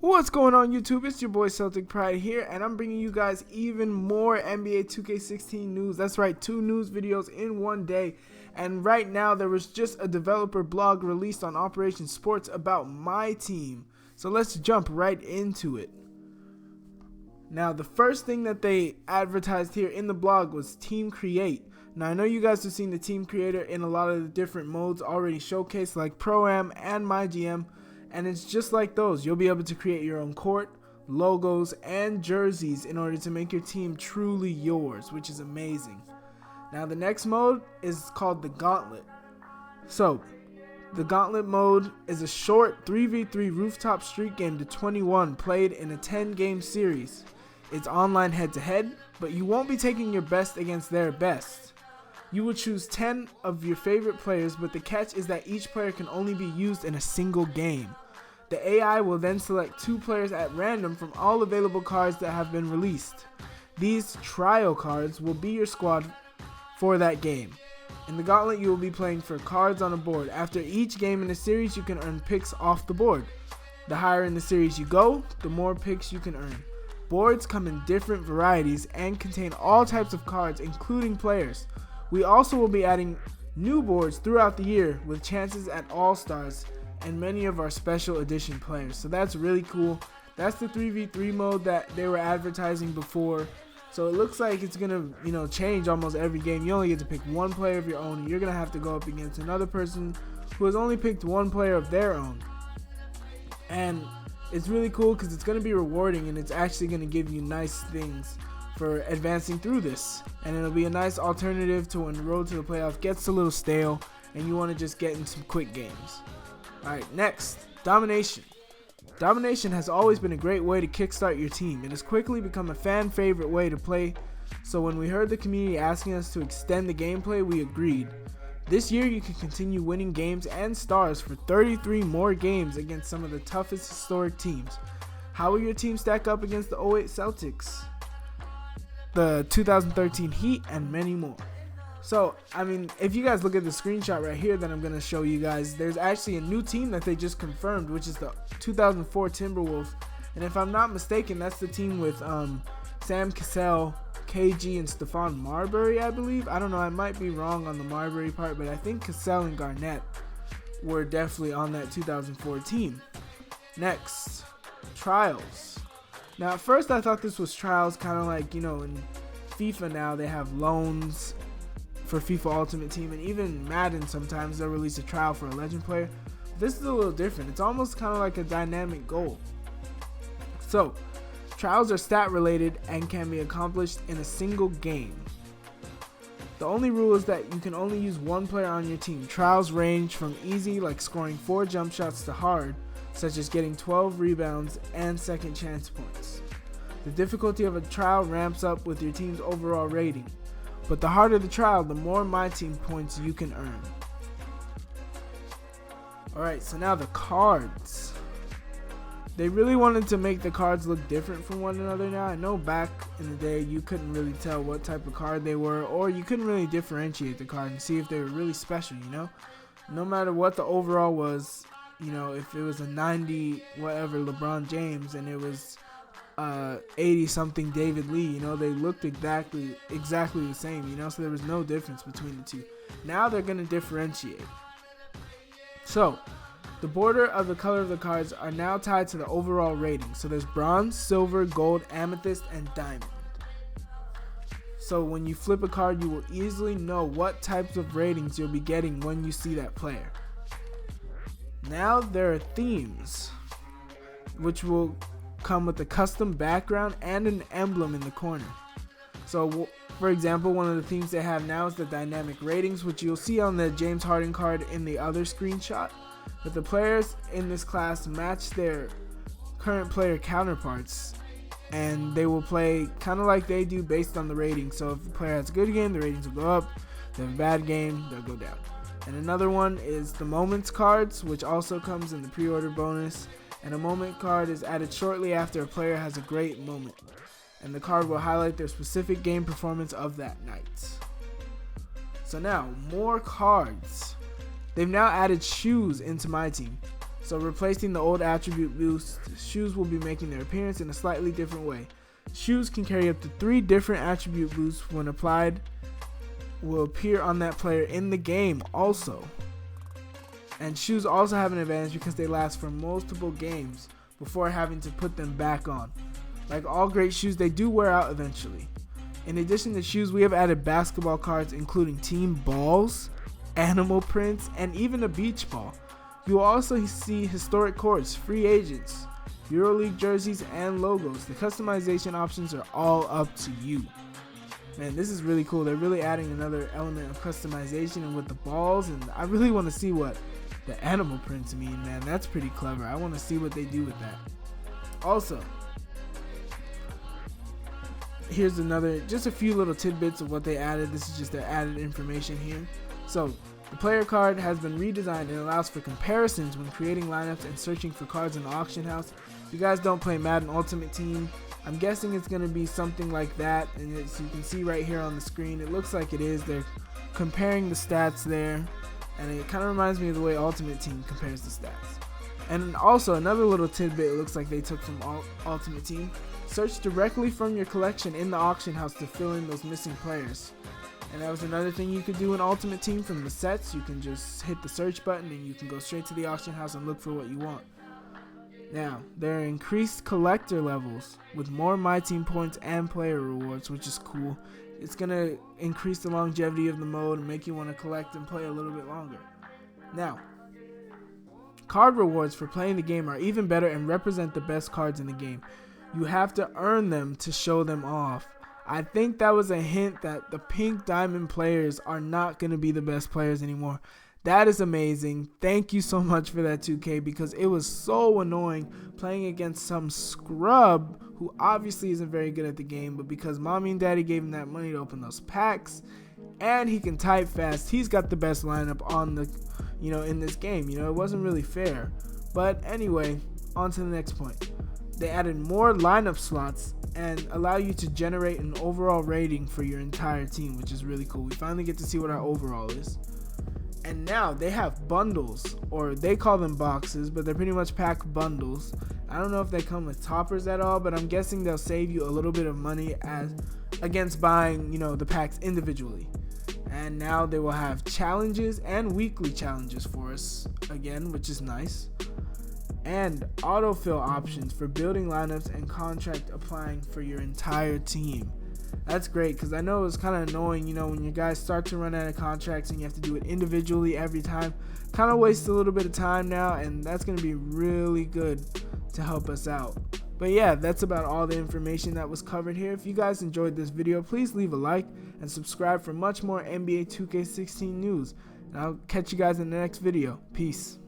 What's going on YouTube? It's your boy Celtic Pride here, and I'm bringing you guys even more NBA 2K16 news. That's right, 2 news videos in one day. And right now there was just a developer blog released on Operation Sports about MYTeam. So let's jump right into it. Now the first thing that they advertised here in the blog was Team Create. Now I know you guys have seen the Team Creator in a lot of the different modes already showcased, like Pro-Am and MyGM. And it's just like those. You'll be able to create your own court, logos, and jerseys in order to make your team truly yours, which is amazing. Now the next mode is called the Gauntlet. So the Gauntlet mode is a short 3v3 rooftop street game to 21 played in a 10-game series. It's online head-to-head, but you won't be taking your best against their best. You will choose 10 of your favorite players, but the catch is that each player can only be used in a single game. The AI will then select 2 players at random from all available cards that have been released. These trial cards will be your squad for that game. In the Gauntlet, you will be playing for cards on a board. After each game in the series, you can earn picks off the board. The higher in the series you go, the more picks you can earn. Boards come in different varieties and contain all types of cards, including players. We also will be adding new boards throughout the year with chances at All-Stars and many of our special edition players. So that's really cool. That's the 3v3 mode that they were advertising before. So it looks like it's gonna, change almost every game. You only get to pick one player of your own, and you're gonna have to go up against another person who has only picked one player of their own. And it's really cool because it's gonna be rewarding, and it's actually gonna give you nice things for advancing through this. And it'll be a nice alternative to when the road to the playoff gets a little stale and you want to just get in some quick games. Alright, next, Domination. Domination has always been a great way to kickstart your team. It has quickly become a fan favorite way to play, so when we heard the community asking us to extend the gameplay, we agreed. This year you can continue winning games and stars for 33 more games against some of the toughest historic teams. How will your team stack up against the 08 Celtics, the 2013 Heat, and many more? So, if you guys look at the screenshot right here that I'm going to show you guys, there's actually a new team that they just confirmed, which is the 2004 Timberwolves. And if I'm not mistaken, that's the team with Sam Cassell, KG, and Stephon Marbury, I believe. I don't know, I might be wrong on the Marbury part, but I think Cassell and Garnett were definitely on that 2004 team. Next, Trials. Now, at first I thought this was Trials, kind of like, in FIFA now they have loans for FIFA Ultimate Team, and even Madden sometimes they'll release a trial for a legend player. This is a little different. It's almost kind of like a dynamic goal. So, trials are stat related and can be accomplished in a single game. The only rule is that you can only use one player on your team. Trials range from easy, like scoring 4 jump shots, to hard, such as getting 12 rebounds and second chance points. The difficulty of a trial ramps up with your team's overall rating, but the harder the trial, the more MyTeam points you can earn. Alright, so now the cards. They really wanted to make the cards look different from one another now. I know back in the day you couldn't really tell what type of card they were, or you couldn't really differentiate the card and see if they were really special, No matter what the overall was, if it was a 90 whatever LeBron James and it was 80 something David Lee, they looked exactly the same, so there was no difference between the two. Now they're going to differentiate. So the border of the color of the cards are now tied to the overall rating. So there's bronze, silver, gold, amethyst, and diamond. So when you flip a card, you will easily know what types of ratings you'll be getting when you see that player. Now there are themes, which will come with a custom background and an emblem in the corner. So for example, one of the themes they have now is the dynamic ratings, which you'll see on the James Harden card in the other screenshot. But the players in this class match their current player counterparts, and they will play kind of like they do based on the rating. So if the player has a good game, the ratings will go up. If they have a bad game, they'll go down. And another one is the moments cards, which also comes in the pre-order bonus. And a moment card is added shortly after a player has a great moment, and the card will highlight their specific game performance of that night. So now, more cards. They've now added shoes into MyTeam. So replacing the old attribute boost, shoes will be making their appearance in a slightly different way. Shoes can carry up to 3 different attribute boosts when applied, will appear on that player in the game also. And shoes also have an advantage because they last for multiple games before having to put them back on. Like all great shoes, they do wear out eventually. In addition to shoes, we have added basketball cards including team balls, animal prints, and even a beach ball. You will also see historic courts, free agents, EuroLeague jerseys, and logos. The customization options are all up to you. Man, this is really cool. They're really adding another element of customization and with the balls, and I really want to see what the animal prints mean, man. That's pretty clever. I want to see what they do with that. Also, here's just a few little tidbits of what they added. This is just their added information here. So, the player card has been redesigned and allows for comparisons when creating lineups and searching for cards in the auction house. If you guys don't play Madden Ultimate Team, I'm guessing it's going to be something like that. And as you can see right here on the screen, it looks like it is. They're comparing the stats there. And it kind of reminds me of the way Ultimate Team compares the stats. And also, another little tidbit it looks like they took from Ultimate Team. Search directly from your collection in the auction house to fill in those missing players. And that was another thing you could do in Ultimate Team from the sets. You can just hit the search button and you can go straight to the auction house and look for what you want. Now, there are increased collector levels with more MYTeam points and player rewards, which is cool. It's going to increase the longevity of the mode and make you want to collect and play a little bit longer. Now, card rewards for playing the game are even better and represent the best cards in the game. You have to earn them to show them off. I think that was a hint that the pink diamond players are not going to be the best players anymore. That is amazing. Thank you so much for that, 2K, because it was so annoying playing against some scrub who obviously isn't very good at the game, but because mommy and daddy gave him that money to open those packs and he can type fast, he's got the best lineup on the, in this game. It wasn't really fair. But anyway, on to the next point. They added more lineup slots and allow you to generate an overall rating for your entire team, which is really cool. We finally get to see what our overall is. And now they have bundles, or they call them boxes, but they're pretty much pack bundles. I don't know if they come with toppers at all, but I'm guessing they'll save you a little bit of money against buying, the packs individually. And now they will have challenges and weekly challenges for us again, which is nice. And autofill options for building lineups and contract applying for your entire team. That's great, because I know it was kind of annoying, when your guys start to run out of contracts and you have to do it individually every time. Kind of wastes a little bit of time now, and that's going to be really good to help us out. But yeah, that's about all the information that was covered here. If you guys enjoyed this video, please leave a like and subscribe for much more NBA 2K16 news. And I'll catch you guys in the next video. Peace.